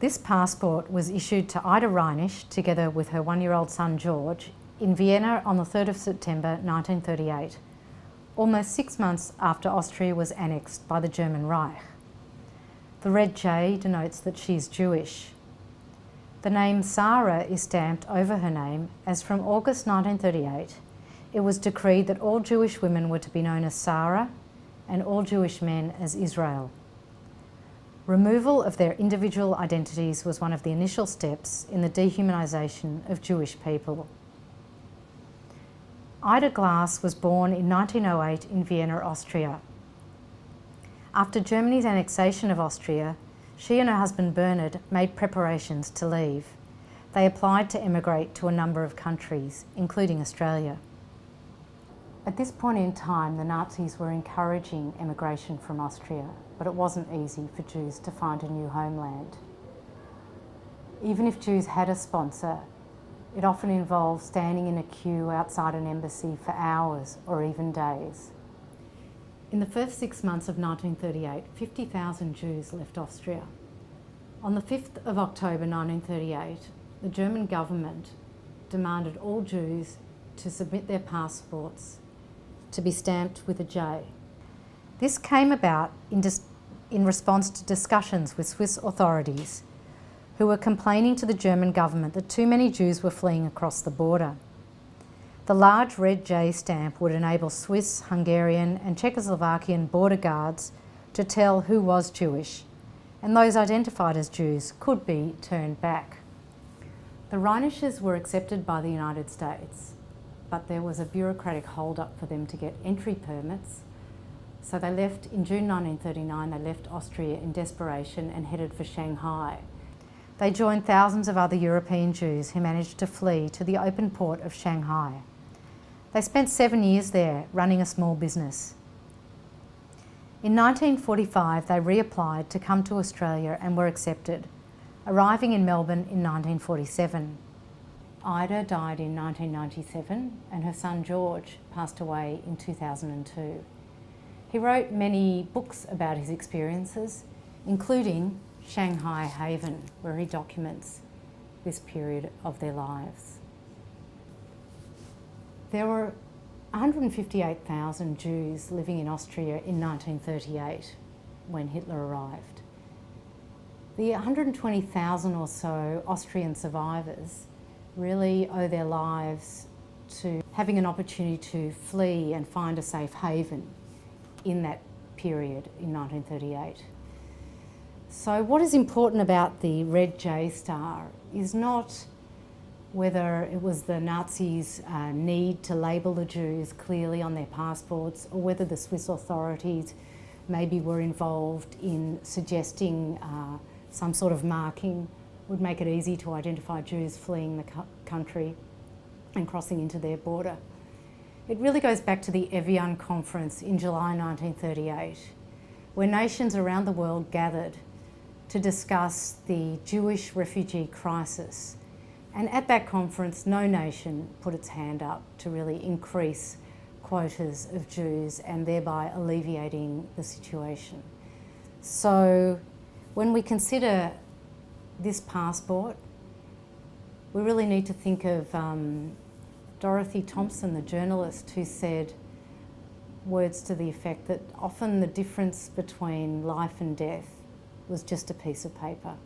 This passport was issued to Ida Reinisch, together with her one-year-old son George, in Vienna on the 3rd of September 1938, almost 6 months after Austria was annexed by the German Reich. The red J denotes that she is Jewish. The name Sarah is stamped over her name as from August 1938, it was decreed that all Jewish women were to be known as Sarah and all Jewish men as Israel. Removal of their individual identities was one of the initial steps in the dehumanisation of Jewish people. Ida Glass was born in 1908 in Vienna, Austria. After Germany's annexation of Austria, she and her husband Bernard made preparations to leave. They applied to emigrate to a number of countries, including Australia. At this point in time, the Nazis were encouraging emigration from Austria, but it wasn't easy for Jews to find a new homeland. Even if Jews had a sponsor, it often involved standing in a queue outside an embassy for hours or even days. In the first 6 months of 1938, 50,000 Jews left Austria. On the 5th of October 1938, the German government demanded all Jews to submit their passports to be stamped with a J. This came about in response to discussions with Swiss authorities who were complaining to the German government that too many Jews were fleeing across the border. The large red J stamp would enable Swiss, Hungarian and Czechoslovakian border guards to tell who was Jewish, and those identified as Jews could be turned back. The Reinisches were accepted by the United States, but there was a bureaucratic hold-up for them to get entry permits, so they left in June 1939, they left Austria in desperation and headed for Shanghai. They joined thousands of other European Jews who managed to flee to the open port of Shanghai. They spent 7 years there running a small business. In 1945, they reapplied to come to Australia and were accepted, arriving in Melbourne in 1947. Ida died in 1997 and her son George passed away in 2002. He wrote many books about his experiences, including Shanghai Haven, where he documents this period of their lives. There were 158,000 Jews living in Austria in 1938 when Hitler arrived. The 120,000 or so Austrian survivors really owe their lives to having an opportunity to flee and find a safe haven in that period in 1938. So what is important about the red J star is not whether it was the Nazis' need to label the Jews clearly on their passports or whether the Swiss authorities maybe were involved in suggesting some sort of marking would make it easy to identify Jews fleeing the country and crossing into their border. It really goes back to the Evian Conference in July 1938, where nations around the world gathered to discuss the Jewish refugee crisis. And at that conference, no nation put its hand up to really increase quotas of Jews and thereby alleviating the situation. So when we consider this passport, we really need to think of Dorothy Thompson, the journalist, who said words to the effect that often the difference between life and death was just a piece of paper.